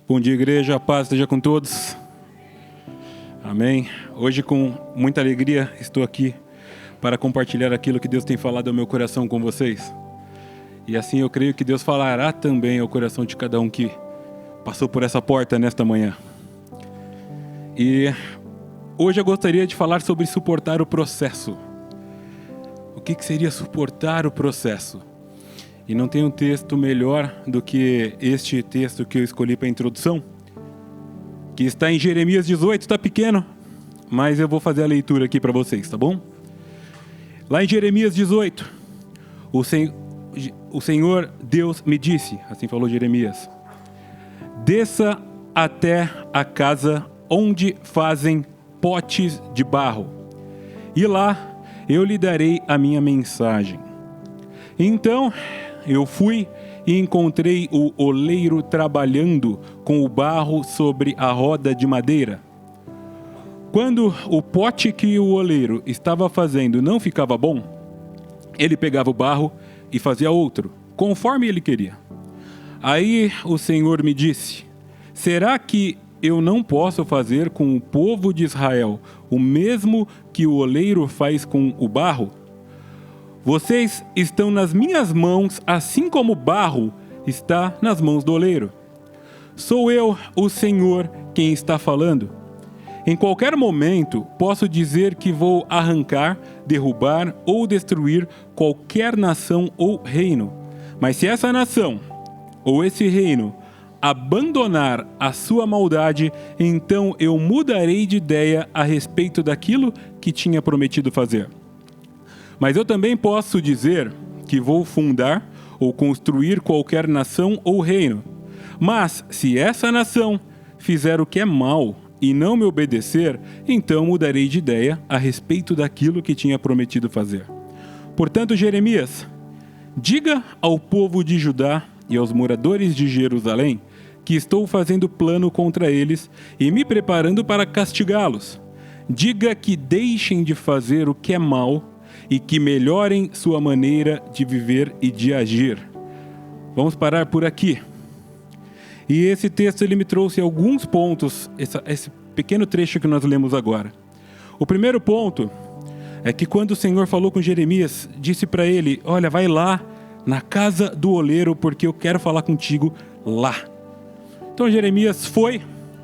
Bom dia, igreja, a paz esteja com todos. Amém. Hoje, com muita alegria, estou aqui para compartilhar aquilo que Deus tem falado ao meu coração com vocês. E assim eu creio que Deus falará também ao coração de cada um que passou por essa porta nesta manhã. E hoje eu gostaria de falar sobre suportar o processo. O que seria suportar o processo? E não tem um texto melhor do que este texto que eu escolhi para a introdução, que está em Jeremias 18, está pequeno, mas eu vou fazer a leitura aqui para vocês, tá bom? Lá em Jeremias 18, o Senhor Deus me disse, assim falou Jeremias: desça até a casa onde fazem potes de barro, e lá eu lhe darei a minha mensagem. Então eu fui e encontrei o oleiro trabalhando com o barro sobre a roda de madeira. Quando o pote que o oleiro estava fazendo não ficava bom, ele pegava o barro e fazia outro, conforme ele queria. Aí o Senhor me disse: será que eu não posso fazer com o povo de Israel o mesmo que o oleiro faz com o barro? Vocês estão nas minhas mãos, assim como o barro está nas mãos do oleiro. Sou eu, o Senhor, quem está falando. Em qualquer momento, posso dizer que vou arrancar, derrubar ou destruir qualquer nação ou reino. Mas se essa nação ou esse reino abandonar a sua maldade, então eu mudarei de ideia a respeito daquilo que tinha prometido fazer. Mas eu também posso dizer que vou fundar ou construir qualquer nação ou reino. Mas se essa nação fizer o que é mal e não me obedecer, então mudarei de ideia a respeito daquilo que tinha prometido fazer. Portanto, Jeremias, diga ao povo de Judá e aos moradores de Jerusalém que estou fazendo plano contra eles e me preparando para castigá-los. Diga que deixem de fazer o que é mal e que melhorem sua maneira de viver e de agir. Vamos parar por aqui. E esse texto ele me trouxe alguns pontos, esse pequeno trecho que nós lemos agora. O primeiro ponto é que quando o Senhor falou com Jeremias, disse para ele: olha, vai lá na casa do oleiro, porque eu quero falar contigo lá. Então Jeremias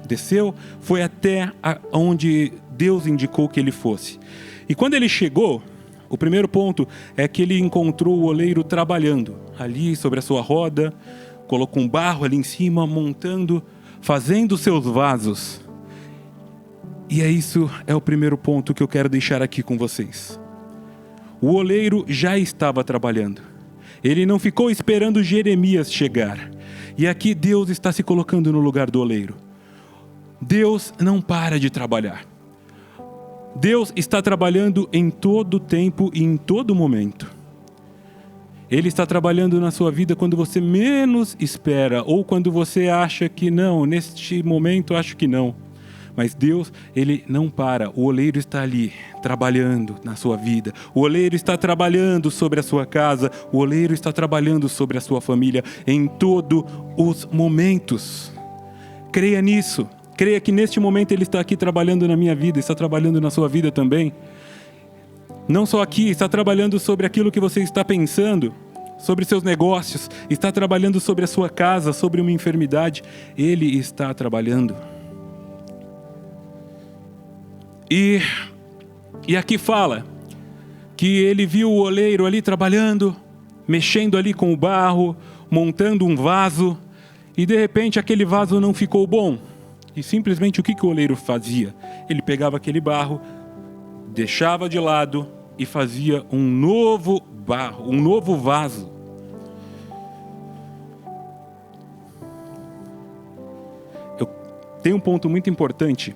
desceu, foi até onde Deus indicou que ele fosse. E quando ele chegou, o primeiro ponto é que ele encontrou o oleiro trabalhando ali sobre a sua roda, colocou um barro ali em cima, montando, fazendo seus vasos. E isso é o primeiro ponto que eu quero deixar aqui com vocês. O oleiro já estava trabalhando. Ele não ficou esperando Jeremias chegar. E aqui Deus está se colocando no lugar do oleiro. Deus não para de trabalhar. Deus está trabalhando em todo tempo e em todo momento. Ele está trabalhando na sua vida quando você menos espera, ou quando você acha que não, neste momento acho que não. Mas Deus, Ele não para. O oleiro está ali, trabalhando na sua vida. O oleiro está trabalhando sobre a sua casa. O oleiro está trabalhando sobre a sua família em todos os momentos. Creia nisso. Creia que neste momento Ele está aqui trabalhando na minha vida, está trabalhando na sua vida também. Não só aqui, está trabalhando sobre aquilo que você está pensando, sobre seus negócios, está trabalhando sobre a sua casa, sobre uma enfermidade. Ele está trabalhando. E aqui fala que ele viu o oleiro ali trabalhando, mexendo ali com o barro, montando um vaso, e de repente aquele vaso não ficou bom. E simplesmente o que o oleiro fazia? Ele pegava aquele barro, deixava de lado e fazia um novo barro, um novo vaso. Eu tenho um ponto muito importante,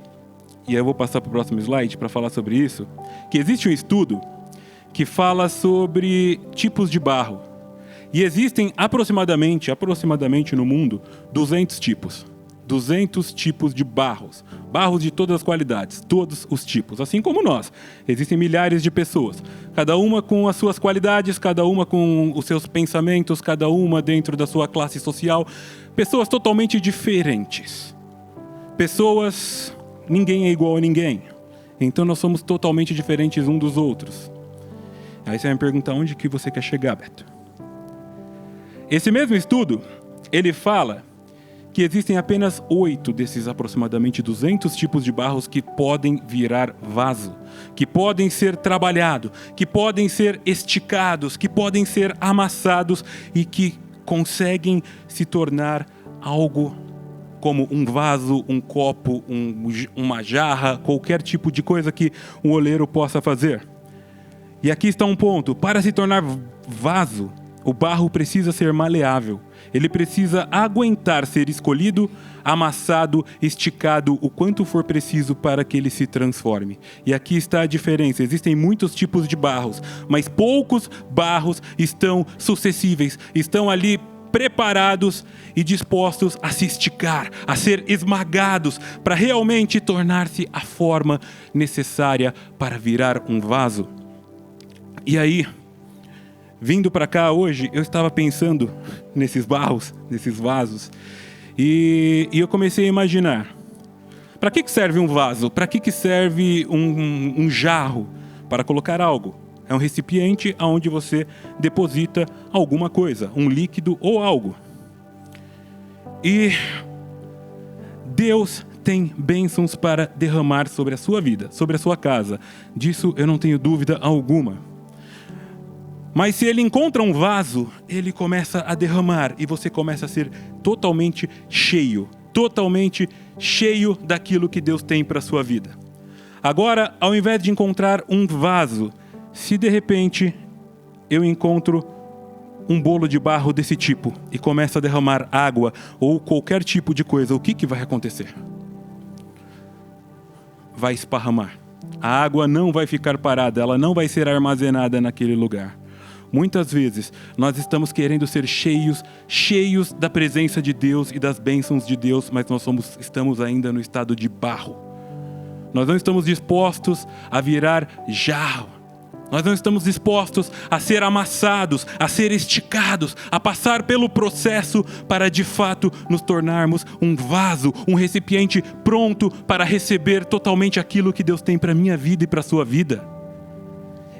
e eu vou passar para o próximo slide para falar sobre isso, que existe um estudo que fala sobre tipos de barro. E existem aproximadamente no mundo 200 tipos. 200 tipos de barros de todas as qualidades, todos os tipos, assim como nós. Existem milhares de pessoas, cada uma com as suas qualidades, cada uma com os seus pensamentos, cada uma dentro da sua classe social, pessoas totalmente diferentes. Pessoas, ninguém é igual a ninguém. Então nós somos totalmente diferentes uns dos outros. Aí você vai me perguntar onde que você quer chegar, Beto. Esse mesmo estudo, ele fala que existem apenas 8 desses aproximadamente 200 tipos de barros que podem virar vaso, que podem ser trabalhados, que podem ser esticados, que podem ser amassados e que conseguem se tornar algo como um vaso, um copo, uma jarra, qualquer tipo de coisa que um oleiro possa fazer. E aqui está um ponto: para se tornar vaso, o barro precisa ser maleável. Ele precisa aguentar ser escolhido, amassado, esticado o quanto for preciso para que ele se transforme. E aqui está a diferença. Existem muitos tipos de barros, mas poucos barros estão sucessíveis, estão ali preparados e dispostos a se esticar, a ser esmagados, para realmente tornar-se a forma necessária para virar um vaso. E aí, vindo para cá hoje, eu estava pensando nesses barros, nesses vasos, e eu comecei a imaginar: para que serve um vaso? Para que serve um jarro? Para colocar algo. É um recipiente onde você deposita alguma coisa, um líquido ou algo. E Deus tem bênçãos para derramar sobre a sua vida, sobre a sua casa. Disso eu não tenho dúvida alguma. Mas se ele encontra um vaso, ele começa a derramar e você começa a ser totalmente cheio daquilo que Deus tem para a sua vida. Agora, ao invés de encontrar um vaso, se de repente eu encontro um bolo de barro desse tipo e começo a derramar água ou qualquer tipo de coisa, o que vai acontecer? Vai esparramar. A água não vai ficar parada, ela não vai ser armazenada naquele lugar. Muitas vezes nós estamos querendo ser cheios da presença de Deus e das bênçãos de Deus, mas nós estamos ainda no estado de barro. Nós não estamos dispostos a virar jarro. Nós não estamos dispostos a ser amassados, a ser esticados, a passar pelo processo para de fato nos tornarmos um vaso, um recipiente pronto para receber totalmente aquilo que Deus tem para a minha vida e para a sua vida.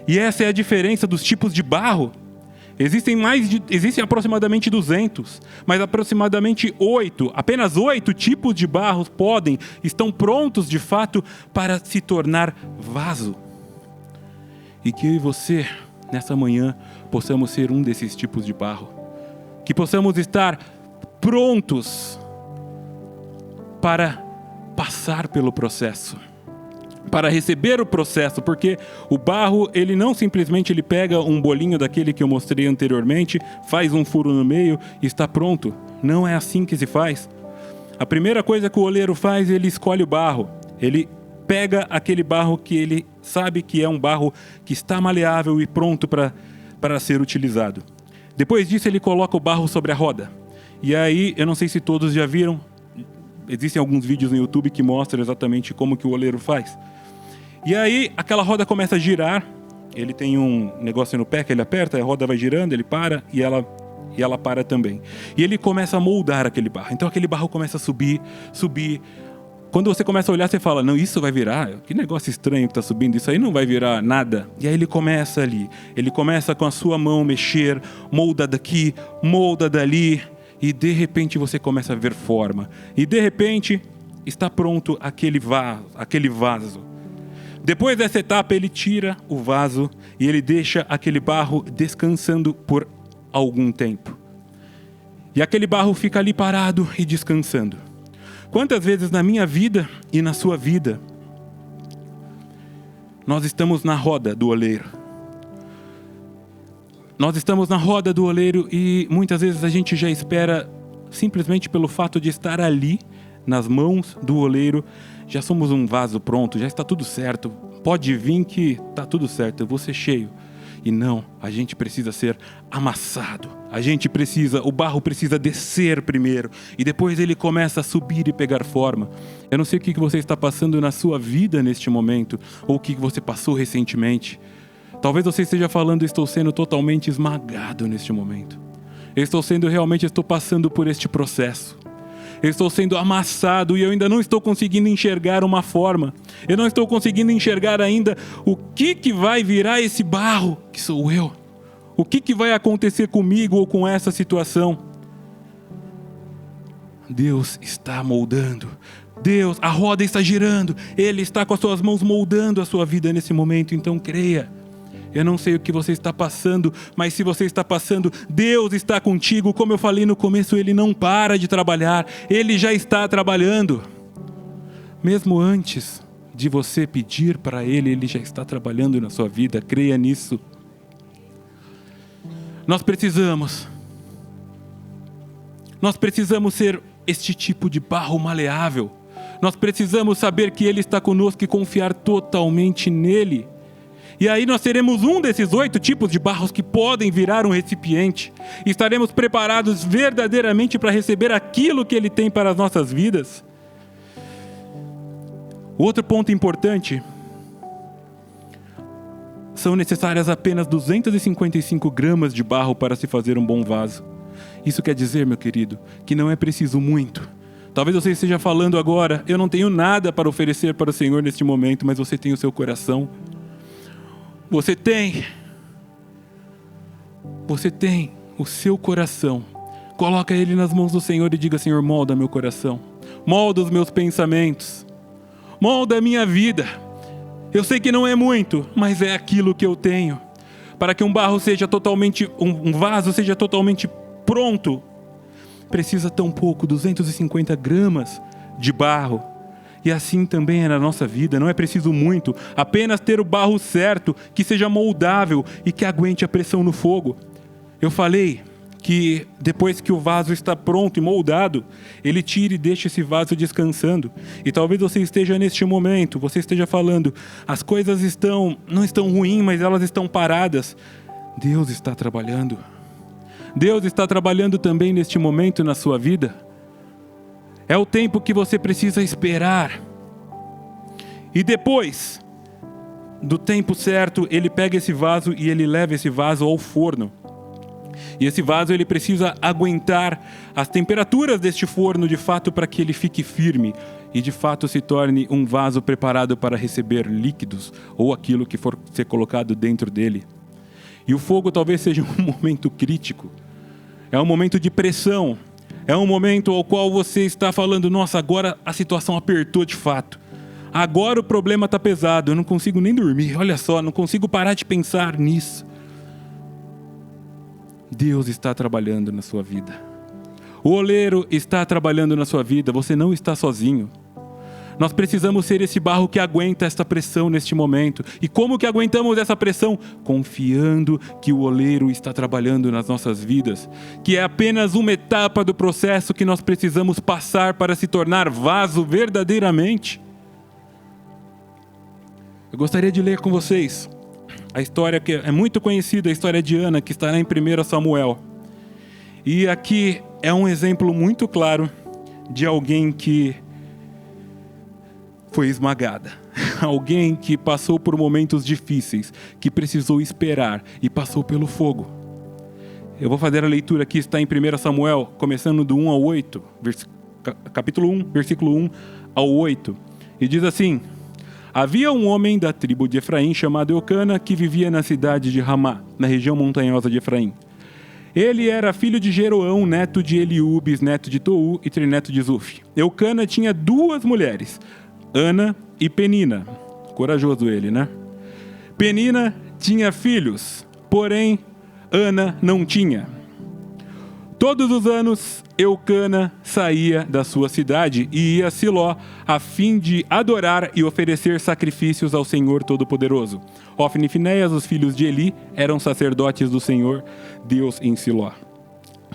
E essa é a diferença dos tipos de barro. Existem aproximadamente 200, mas aproximadamente apenas 8 tipos de barros estão prontos de fato para se tornar vaso. E que eu e você, nessa manhã, possamos ser um desses tipos de barro. Que possamos estar prontos para passar pelo processo. Para receber o processo, porque o barro, ele não simplesmente pega um bolinho daquele que eu mostrei anteriormente, faz um furo no meio e está pronto. Não é assim que se faz. A primeira coisa que o oleiro faz, ele escolhe o barro. Ele pega aquele barro que ele sabe que é um barro que está maleável e pronto para ser utilizado. Depois disso, ele coloca o barro sobre a roda. E aí, eu não sei se todos já viram, existem alguns vídeos no YouTube que mostram exatamente como que o oleiro faz. E aí, aquela roda começa a girar, ele tem um negócio no pé que ele aperta, a roda vai girando, ele para e ela para também. E ele começa a moldar aquele barro. Então aquele barro começa a subir. Quando você começa a olhar, você fala: não, isso vai virar? Que negócio estranho que está subindo, isso aí não vai virar nada. E aí ele começa ali, ele começa com a sua mão mexer, molda daqui, molda dali, e de repente você começa a ver forma. E de repente está pronto aquele vaso. Depois dessa etapa, ele tira o vaso e ele deixa aquele barro descansando por algum tempo. E aquele barro fica ali parado e descansando. Quantas vezes na minha vida e na sua vida, nós estamos na roda do oleiro. Nós estamos na roda do oleiro e muitas vezes a gente já espera, simplesmente pelo fato de estar ali, nas mãos do oleiro, já somos um vaso pronto, já está tudo certo. Pode vir que está tudo certo, eu vou ser cheio. E não, a gente precisa ser amassado. O barro precisa descer primeiro. E depois ele começa a subir e pegar forma. Eu não sei o que você está passando na sua vida neste momento, ou o que você passou recentemente. Talvez você esteja falando: estou sendo totalmente esmagado neste momento. estou passando por este processo. Eu estou sendo amassado e eu ainda não estou conseguindo enxergar uma forma. Eu não estou conseguindo enxergar ainda o que vai virar esse barro, que sou eu. O que vai acontecer comigo ou com essa situação? Deus está moldando. A roda está girando. Ele está com as suas mãos moldando a sua vida nesse momento. Então creia. Eu não sei o que você está passando, mas se você está passando, Deus está contigo. Como eu falei no começo, Ele não para de trabalhar. Ele já está trabalhando. Mesmo antes de você pedir para Ele, Ele já está trabalhando na sua vida. Creia nisso. Nós precisamos ser este tipo de barro maleável. Nós precisamos saber que Ele está conosco e confiar totalmente nele. E aí nós teremos um desses 8 tipos de barros que podem virar um recipiente. E estaremos preparados verdadeiramente para receber aquilo que Ele tem para as nossas vidas. Outro ponto importante. São necessárias apenas 255 gramas de barro para se fazer um bom vaso. Isso quer dizer, meu querido, que não é preciso muito. Talvez você esteja falando agora, eu não tenho nada para oferecer para o Senhor neste momento, mas você tem o seu coração. Você tem o seu coração. Coloca ele nas mãos do Senhor e diga: Senhor, molda meu coração. Molda os meus pensamentos. Molda a minha vida. Eu sei que não é muito, mas é aquilo que eu tenho. Para que um vaso seja totalmente pronto, precisa tão pouco, 250 gramas de barro. E assim também é na nossa vida, não é preciso muito, apenas ter o barro certo, que seja moldável e que aguente a pressão no fogo. Eu falei que depois que o vaso está pronto e moldado, ele tira e deixa esse vaso descansando. E talvez você esteja neste momento, você esteja falando, as coisas não estão ruins, mas elas estão paradas. Deus está trabalhando. Deus está trabalhando também neste momento na sua vida. É o tempo que você precisa esperar. E depois do tempo certo, Ele pega esse vaso e Ele leva esse vaso ao forno. E esse vaso ele precisa aguentar as temperaturas deste forno de fato para que ele fique firme e de fato se torne um vaso preparado para receber líquidos ou aquilo que for ser colocado dentro dele. E o fogo talvez seja um momento crítico. É um momento de pressão. É um momento ao qual você está falando, nossa, agora a situação apertou de fato. Agora o problema está pesado, eu não consigo nem dormir, olha só, não consigo parar de pensar nisso. Deus está trabalhando na sua vida. O oleiro está trabalhando na sua vida, você não está sozinho. Nós precisamos ser esse barro que aguenta esta pressão neste momento. E como que aguentamos essa pressão? Confiando que o oleiro está trabalhando nas nossas vidas, que é apenas uma etapa do processo que nós precisamos passar para se tornar vaso verdadeiramente. Eu gostaria de ler com vocês a história que é muito conhecida, a história de Ana, que está em 1 Samuel. E aqui é um exemplo muito claro de alguém que foi esmagada. Alguém que passou por momentos difíceis, que precisou esperar e passou pelo fogo. Eu vou fazer a leitura aqui, está em 1 Samuel, começando do 1 ao 8, capítulo 1, versículo 1 ao 8. E diz assim: havia um homem da tribo de Efraim chamado Eucana que vivia na cidade de Ramá, na região montanhosa de Efraim. Ele era filho de Jeroão, neto de Eliú, neto de Tou e trineto de Zuf. Eucana tinha 2 mulheres, Ana e Penina. Corajoso ele, né? Penina tinha filhos, porém Ana não tinha. Todos os anos, Eucana saía da sua cidade e ia a Siló, a fim de adorar e oferecer sacrifícios ao Senhor Todo-Poderoso. Ofni e Finéias, os filhos de Eli, eram sacerdotes do Senhor Deus em Siló.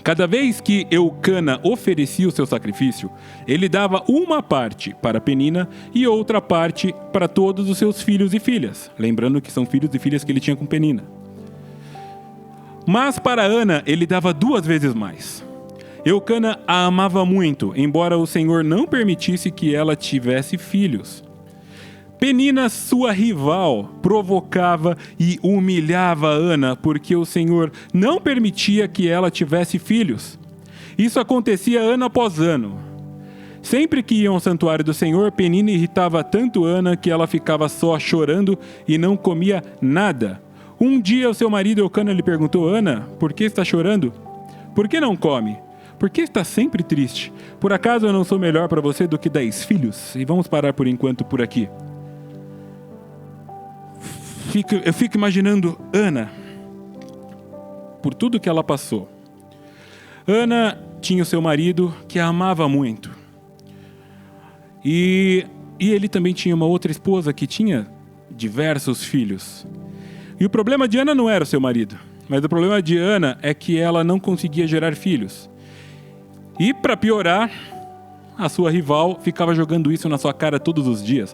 Cada vez que Eucana oferecia o seu sacrifício, ele dava uma parte para Penina e outra parte para todos os seus filhos e filhas. Lembrando que são filhos e filhas que ele tinha com Penina. Mas para Ana, ele dava 2 vezes mais. Eucana a amava muito, embora o Senhor não permitisse que ela tivesse filhos. Penina, sua rival, provocava e humilhava Ana, porque o Senhor não permitia que ela tivesse filhos. Isso acontecia ano após ano. Sempre que iam ao santuário do Senhor, Penina irritava tanto Ana que ela ficava só chorando e não comia nada. Um dia o seu marido Eucana lhe perguntou: Ana, por que está chorando? Por que não come? Por que está sempre triste? Por acaso eu não sou melhor para você do que 10 filhos? E vamos parar por enquanto por aqui. Eu fico imaginando Ana, por tudo que ela passou. Ana tinha o seu marido que a amava muito. E ele também tinha uma outra esposa que tinha diversos filhos. E o problema de Ana não era o seu marido, mas o problema de Ana é que ela não conseguia gerar filhos. E para piorar, a sua rival ficava jogando isso na sua cara todos os dias.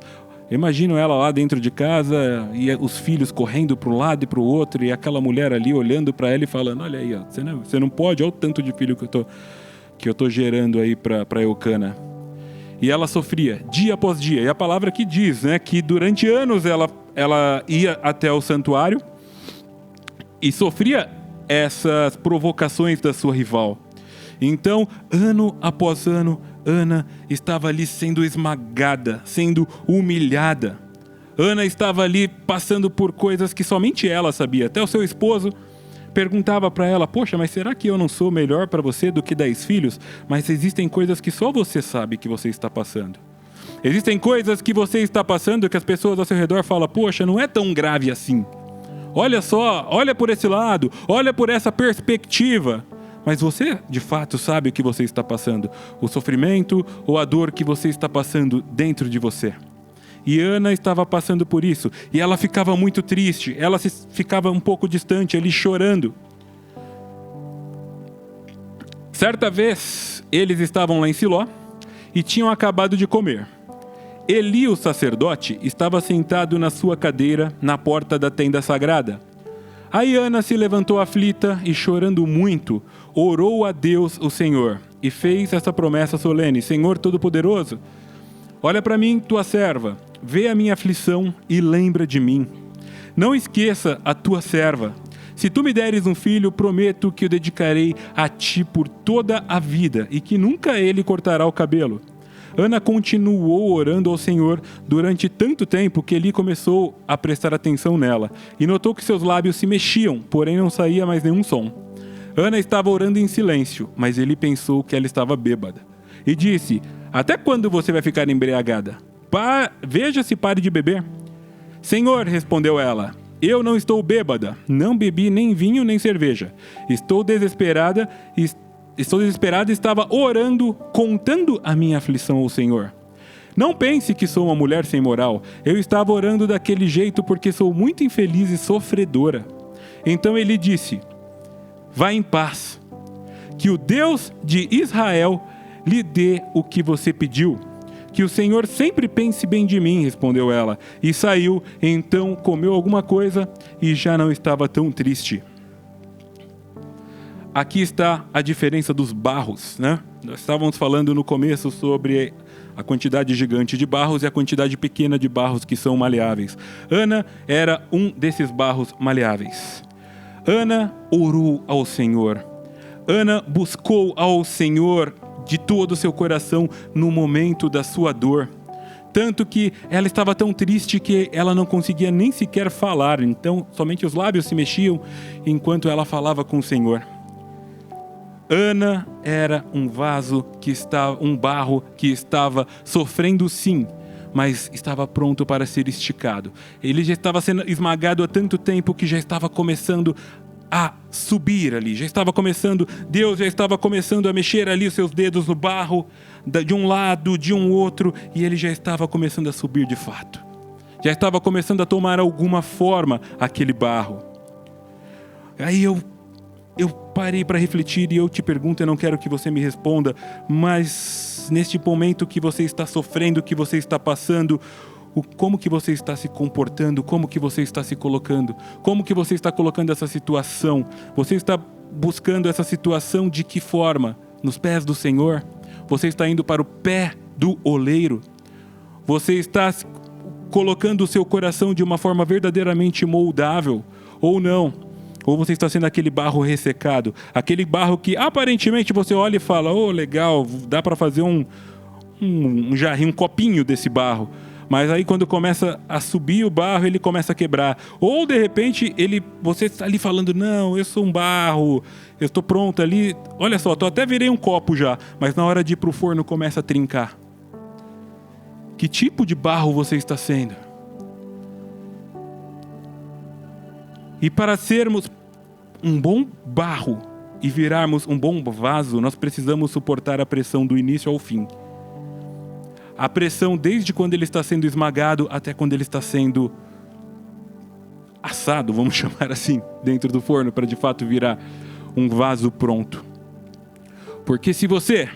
Eu imagino ela lá dentro de casa e os filhos correndo para um lado e para o outro e aquela mulher ali olhando para ela e falando: olha aí, ó, você não pode, olha o tanto de filho que eu tô gerando aí para Eucana. E ela sofria dia após dia. E a palavra que diz, né, que durante anos ela ia até o santuário e sofria essas provocações da sua rival. Então, ano após ano, Ana estava ali sendo esmagada, sendo humilhada. Ana estava ali passando por coisas que somente ela sabia. Até o seu esposo perguntava para ela: poxa, mas será que eu não sou melhor para você do que 10 filhos? Mas existem coisas que só você sabe que você está passando. Existem coisas que você está passando que as pessoas ao seu redor falam: poxa, não é tão grave assim. Olha só, olha por esse lado, olha por essa perspectiva. Mas você, de fato, sabe o que você está passando, o sofrimento ou a dor que você está passando dentro de você. E Ana estava passando por isso, e ela ficava muito triste, ela ficava um pouco distante, ali chorando. Certa vez, eles estavam lá em Siló e tinham acabado de comer. Eli, o sacerdote, estava sentado na sua cadeira na porta da tenda sagrada. Aí Ana se levantou aflita e, chorando muito, orou a Deus, o Senhor, e fez essa promessa solene: Senhor Todo-Poderoso, olha para mim, tua serva, vê a minha aflição e lembra de mim. Não esqueça a tua serva. Se tu me deres um filho, prometo que o dedicarei a ti por toda a vida e que nunca ele cortará o cabelo. Ana continuou orando ao Senhor durante tanto tempo que Eli começou a prestar atenção nela e notou que seus lábios se mexiam, porém não saía mais nenhum som. Ana estava orando em silêncio, mas Eli pensou que ela estava bêbada e disse: até quando você vai ficar embriagada? Veja se pare de beber. Senhor, respondeu ela, eu não estou bêbada, não bebi nem vinho nem cerveja. Estou desesperada e estava orando, contando a minha aflição ao Senhor. Não pense que sou uma mulher sem moral. Eu estava orando daquele jeito porque sou muito infeliz e sofredora. Então ele disse: vá em paz. Que o Deus de Israel lhe dê o que você pediu. Que o Senhor sempre pense bem de mim, respondeu ela. E saiu, então comeu alguma coisa e já não estava tão triste. Aqui está a diferença dos barros, né? Nós estávamos falando no começo sobre a quantidade gigante de barros e a quantidade pequena de barros que são maleáveis. Ana era um desses barros maleáveis. Ana orou ao Senhor. Ana buscou ao Senhor de todo o seu coração no momento da sua dor. Tanto que ela estava tão triste que ela não conseguia nem sequer falar. Então, somente os lábios se mexiam enquanto ela falava com o Senhor. Ana era um barro que estava sofrendo sim, mas estava pronto para ser esticado. Ele já estava sendo esmagado há tanto tempo que já estava começando a subir ali, Deus já estava começando a mexer ali os seus dedos no barro, de um lado, de um outro, e ele já estava começando a subir de fato. Já estava começando a tomar alguma forma aquele barro. Aí eu parei para refletir e eu te pergunto, eu não quero que você me responda, mas neste momento que você está sofrendo, que você está passando, como que você está se comportando, como que você está se colocando, como que você está colocando essa situação? Você está buscando essa situação de que forma? Nos pés do Senhor? Você está indo para o pé do oleiro? Você está colocando o seu coração de uma forma verdadeiramente moldável ou não. Ou você está sendo aquele barro ressecado, aquele barro que aparentemente você olha e fala, legal, dá para fazer um jarrinho, um copinho desse barro. Mas aí quando começa a subir o barro, ele começa a quebrar. Ou de repente você está ali falando, não, eu sou um barro, eu estou pronto ali. Olha só, até virei um copo já, mas na hora de ir para o forno começa a trincar. Que tipo de barro você está sendo? E para sermos um bom barro e virarmos um bom vaso, nós precisamos suportar a pressão do início ao fim. A pressão desde quando ele está sendo esmagado até quando ele está sendo assado, vamos chamar assim, dentro do forno, para de fato virar um vaso pronto. Porque se você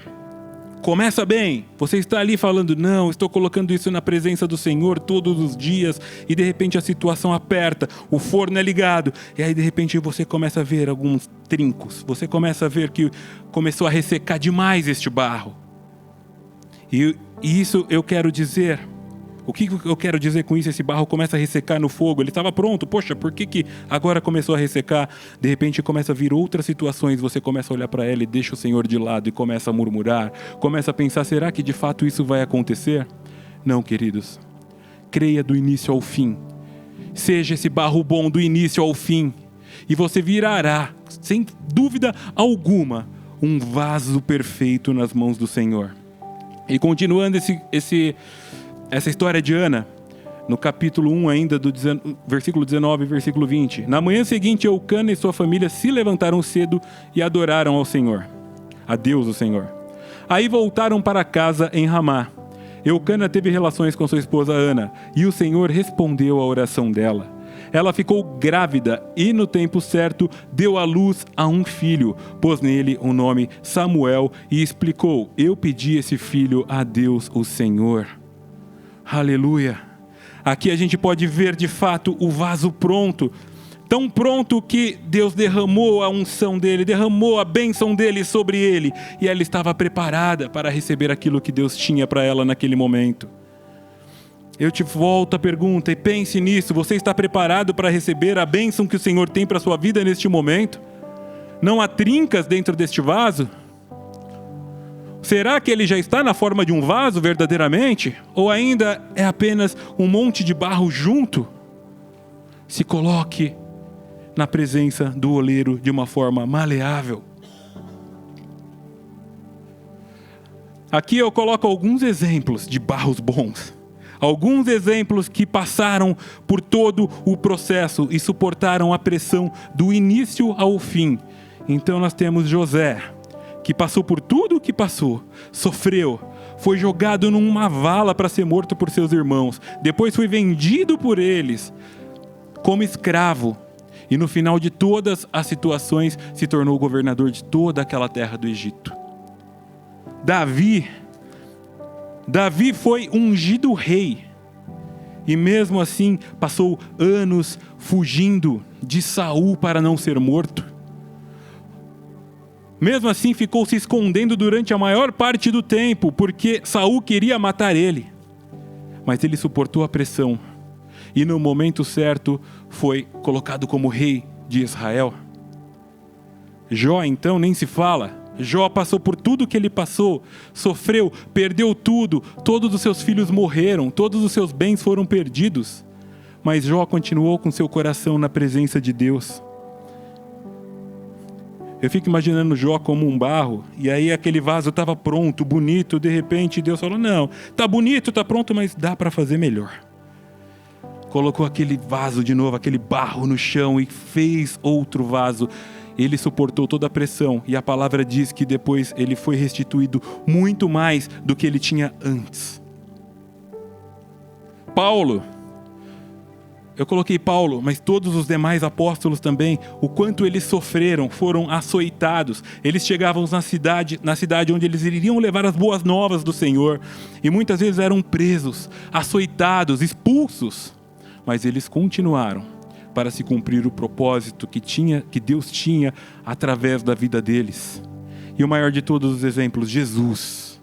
começa bem, você está ali falando, não, estou colocando isso na presença do Senhor todos os dias, e de repente a situação aperta, o forno é ligado, e aí de repente você começa a ver alguns trincos, você começa a ver que começou a ressecar demais este barro. E isso eu quero dizer, o que eu quero dizer com isso? Esse barro começa a ressecar no fogo, ele estava pronto, poxa, por que agora começou a ressecar? De repente começa a vir outras situações, você começa a olhar para ela e deixa o Senhor de lado e começa a murmurar, começa a pensar, será que de fato isso vai acontecer? Não, queridos, creia do início ao fim, seja esse barro bom do início ao fim, e você virará, sem dúvida alguma, um vaso perfeito nas mãos do Senhor. E continuando essa história de Ana, no capítulo 1 ainda, do versículo 19 e versículo 20. Na manhã seguinte, Eucana e sua família se levantaram cedo e adoraram ao Senhor, a Deus o Senhor. Aí voltaram para casa em Ramá. Eucana teve relações com sua esposa Ana, e o Senhor respondeu à oração dela. Ela ficou grávida e, no tempo certo, deu à luz a um filho, pôs nele o nome Samuel e explicou, eu pedi esse filho a Deus o Senhor. Aleluia! Aqui a gente pode ver de fato o vaso pronto, tão pronto que Deus derramou a unção dele, derramou a bênção dele sobre ele, e ela estava preparada para receber aquilo que Deus tinha para ela naquele momento. Eu te volto a pergunta e pense nisso, você está preparado para receber a bênção que o Senhor tem para a sua vida neste momento? Não há trincas dentro deste vaso? Será que ele já está na forma de um vaso verdadeiramente? Ou ainda é apenas um monte de barro junto? Se coloque na presença do oleiro de uma forma maleável. Aqui eu coloco alguns exemplos de barros bons. Alguns exemplos que passaram por todo o processo e suportaram a pressão do início ao fim. Então nós temos José, que passou por tudo o que passou, sofreu, foi jogado numa vala para ser morto por seus irmãos, depois foi vendido por eles como escravo, e no final de todas as situações se tornou governador de toda aquela terra do Egito. Davi foi ungido rei, e mesmo assim passou anos fugindo de Saul para não ser morto. Mesmo assim ficou se escondendo durante a maior parte do tempo, porque Saul queria matar ele. Mas ele suportou a pressão, e no momento certo foi colocado como rei de Israel. Jó então nem se fala. Jó passou por tudo que ele passou, sofreu, perdeu tudo, todos os seus filhos morreram, todos os seus bens foram perdidos. Mas Jó continuou com seu coração na presença de Deus. Eu fico imaginando Jó como um barro, e aí aquele vaso estava pronto, bonito, de repente Deus falou, não, tá bonito, tá pronto, mas dá para fazer melhor. Colocou aquele vaso de novo, aquele barro no chão e fez outro vaso. Ele suportou toda a pressão, e a palavra diz que depois ele foi restituído muito mais do que ele tinha antes. Paulo, eu coloquei Paulo, mas todos os demais apóstolos também, o quanto eles sofreram, foram açoitados. Eles chegavam na cidade onde eles iriam levar as boas novas do Senhor, e muitas vezes eram presos, açoitados, expulsos, mas eles continuaram para se cumprir o propósito que Deus tinha através da vida deles. E o maior de todos os exemplos, Jesus,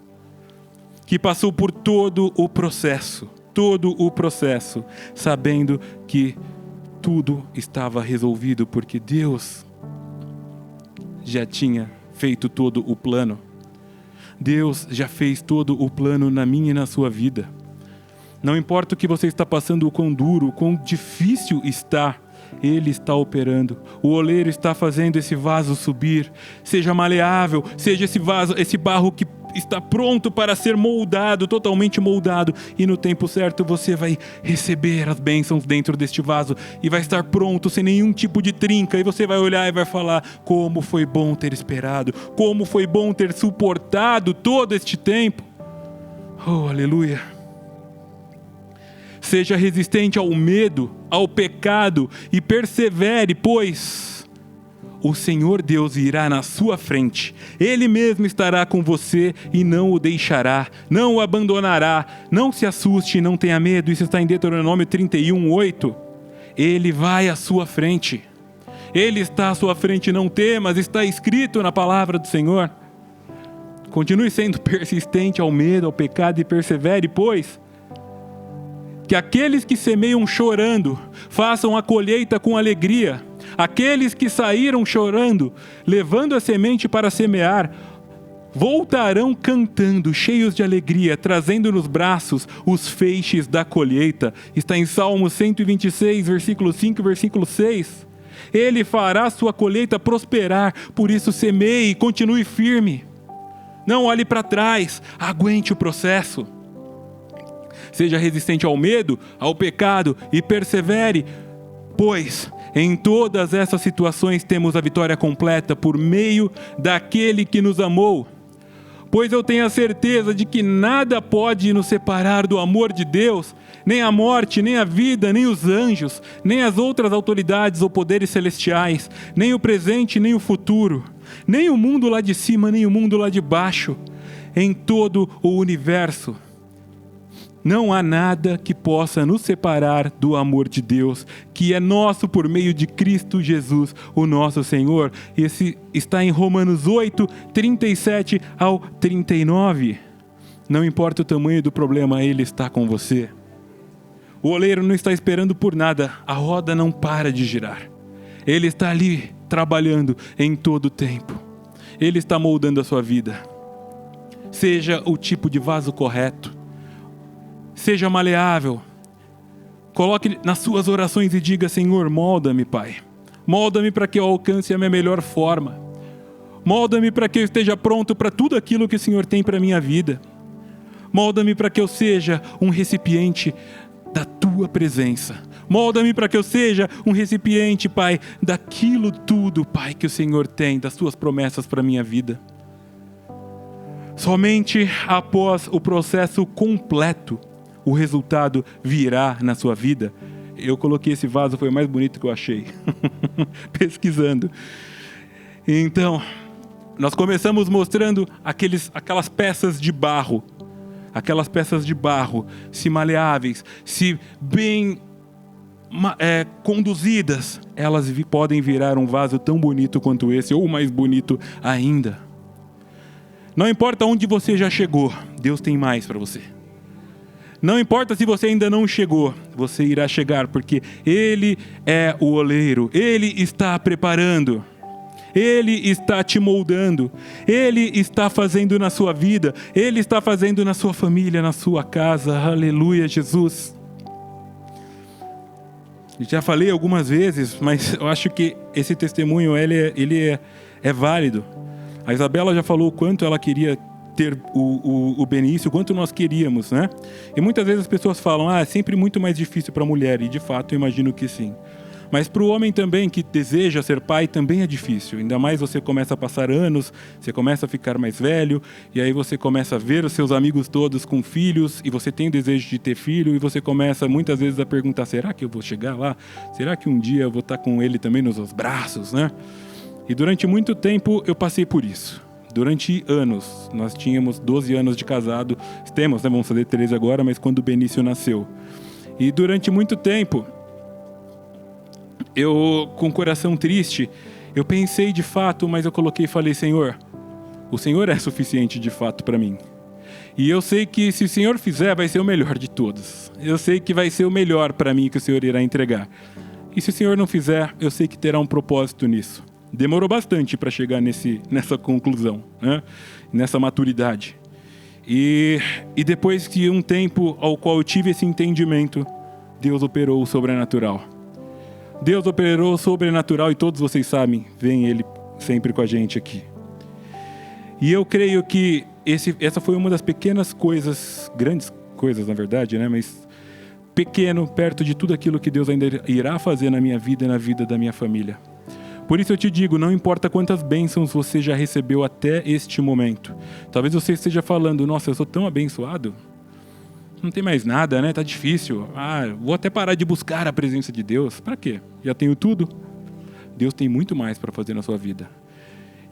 que passou por todo o processo, todo o processo, sabendo que tudo estava resolvido, porque Deus já tinha feito todo o plano. Deus já fez todo o plano na minha e na sua vida. Não importa o que você está passando, o quão duro, o quão difícil está, Ele está operando. O oleiro está fazendo esse vaso subir. Seja maleável, seja esse barro que está pronto para ser moldado, totalmente moldado. E no tempo certo você vai receber as bênçãos dentro deste vaso e vai estar pronto, sem nenhum tipo de trinca. E você vai olhar e vai falar: como foi bom ter esperado, como foi bom ter suportado todo este tempo. Oh, aleluia. Seja resistente ao medo, ao pecado e persevere, pois o Senhor Deus irá na sua frente. Ele mesmo estará com você e não o deixará, não o abandonará. Não se assuste, não tenha medo. Isso está em Deuteronômio 31:8. Ele vai à sua frente. Ele está à sua frente, não temas. Está escrito na palavra do Senhor. Continue sendo persistente ao medo, ao pecado e persevere, pois que aqueles que semeiam chorando façam a colheita com alegria. Aqueles que saíram chorando, levando a semente para semear, voltarão cantando, cheios de alegria, trazendo nos braços os feixes da colheita. Está em Salmos 126, versículo 5 e versículo 6. Ele fará sua colheita prosperar, por isso semeie e continue firme. Não olhe para trás, aguente o processo. Seja resistente ao medo, ao pecado e persevere, pois em todas essas situações temos a vitória completa por meio daquele que nos amou. Pois eu tenho a certeza de que nada pode nos separar do amor de Deus, nem a morte, nem a vida, nem os anjos, nem as outras autoridades ou poderes celestiais, nem o presente, nem o futuro, nem o mundo lá de cima, nem o mundo lá de baixo, em todo o universo. Não há nada que possa nos separar do amor de Deus, que é nosso por meio de Cristo Jesus, o nosso Senhor. Esse está em Romanos 8, 37 ao 39. Não importa o tamanho do problema, Ele está com você. O oleiro não está esperando por nada, a roda não para de girar. Ele está ali, trabalhando em todo o tempo. Ele está moldando a sua vida. Seja o tipo de vaso correto. Seja maleável. Coloque nas suas orações e diga: Senhor, molda-me, Pai. Molda-me para que eu alcance a minha melhor forma. Molda-me para que eu esteja pronto para tudo aquilo que o Senhor tem para a minha vida. Molda-me para que eu seja um recipiente da Tua presença. Molda-me para que eu seja um recipiente, Pai, daquilo tudo, Pai, que o Senhor tem, das Tuas promessas para a minha vida. Somente após o processo completo, o resultado virá na sua vida. Eu coloquei esse vaso, foi o mais bonito que eu achei, pesquisando. Então, nós começamos mostrando aquelas peças de barro, se maleáveis, se bem conduzidas, elas podem virar um vaso tão bonito quanto esse, ou mais bonito ainda. Não importa onde você já chegou, Deus tem mais para você. Não importa se você ainda não chegou, você irá chegar, porque Ele é o oleiro, Ele está preparando, Ele está te moldando, Ele está fazendo na sua vida, Ele está fazendo na sua família, na sua casa. Aleluia, Jesus. Já falei algumas vezes, mas eu acho que esse testemunho ele é válido. A Isabela já falou o quanto ela queria ter o Benício, o quanto nós queríamos, né? E muitas vezes as pessoas falam: é sempre muito mais difícil para a mulher, e de fato eu imagino que sim. Mas para o homem também, que deseja ser pai, também é difícil. Ainda mais você começa a passar anos, você começa a ficar mais velho, e aí você começa a ver os seus amigos todos com filhos, e você tem desejo de ter filho, e você começa muitas vezes a perguntar: será que eu vou chegar lá? Será que um dia eu vou estar com ele também nos seus braços, né? E durante muito tempo eu passei por isso. Durante anos, nós tínhamos 12 anos de casado, temos, né? Vamos fazer 13 agora, mas quando o Benício nasceu. E durante muito tempo, eu, com o coração triste, eu pensei de fato, mas eu coloquei e falei: Senhor, o Senhor é suficiente de fato para mim. E eu sei que se o Senhor fizer, vai ser o melhor de todos. Eu sei que vai ser o melhor para mim que o Senhor irá entregar. E se o Senhor não fizer, eu sei que terá um propósito nisso. Demorou bastante para chegar nessa conclusão, né? Nessa maturidade. E depois de um tempo ao qual eu tive esse entendimento, Deus operou o sobrenatural. Deus operou o sobrenatural e todos vocês sabem, vem Ele sempre com a gente aqui. E eu creio que essa foi uma das pequenas coisas, grandes coisas na verdade, né? Mas pequeno, perto de tudo aquilo que Deus ainda irá fazer na minha vida e na vida da minha família. Por isso eu te digo, não importa quantas bênçãos você já recebeu até este momento. Talvez você esteja falando, nossa, eu sou tão abençoado. Não tem mais nada, né? Tá difícil. Vou até parar de buscar a presença de Deus. Para quê? Já tenho tudo. Deus tem muito mais para fazer na sua vida.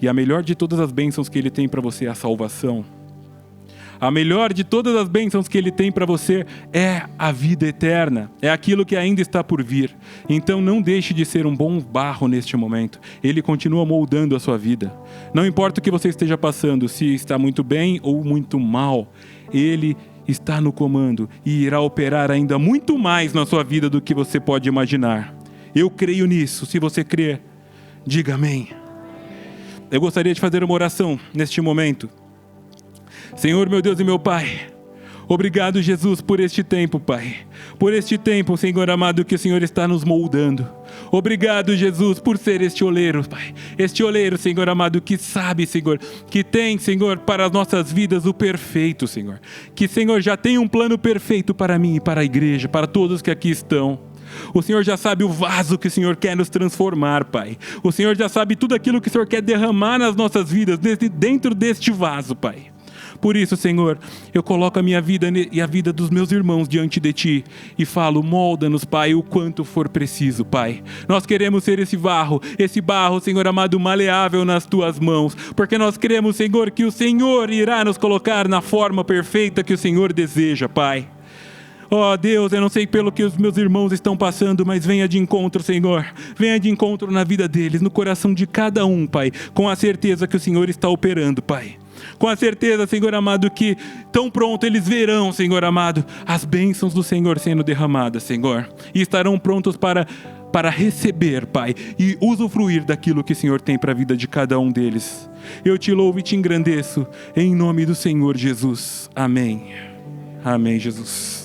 E a melhor de todas as bênçãos que Ele tem para você é a salvação. A melhor de todas as bênçãos que Ele tem para você é a vida eterna. É aquilo que ainda está por vir. Então não deixe de ser um bom barro neste momento. Ele continua moldando a sua vida. Não importa o que você esteja passando, se está muito bem ou muito mal, Ele está no comando e irá operar ainda muito mais na sua vida do que você pode imaginar. Eu creio nisso. Se você crer, diga amém. Eu gostaria de fazer uma oração neste momento. Senhor, meu Deus e meu Pai, obrigado, Jesus, por este tempo, Pai. Por este tempo, Senhor amado, que o Senhor está nos moldando. Obrigado, Jesus, por ser este oleiro, Pai. Este oleiro, Senhor amado, que sabe, Senhor, que tem, Senhor, para as nossas vidas o perfeito, Senhor. Que, Senhor, já tem um plano perfeito para mim e para a igreja, para todos que aqui estão. O Senhor já sabe o vaso que o Senhor quer nos transformar, Pai. O Senhor já sabe tudo aquilo que o Senhor quer derramar nas nossas vidas, dentro deste vaso, Pai. Por isso, Senhor, eu coloco a minha vida e a vida dos meus irmãos diante de Ti e falo, molda-nos, Pai, o quanto for preciso, Pai. Nós queremos ser esse barro, Senhor amado, maleável nas Tuas mãos, porque nós cremos, Senhor, que o Senhor irá nos colocar na forma perfeita que o Senhor deseja, Pai. Ó Deus, eu não sei pelo que os meus irmãos estão passando, mas venha de encontro, Senhor. Venha de encontro na vida deles, no coração de cada um, Pai. Com a certeza que o Senhor está operando, Pai. Com a certeza, Senhor amado, que tão pronto eles verão, Senhor amado, as bênçãos do Senhor sendo derramadas, Senhor. E estarão prontos para receber, Pai, e usufruir daquilo que o Senhor tem para a vida de cada um deles. Eu te louvo e te engrandeço, em nome do Senhor Jesus. Amém. Amém, Jesus.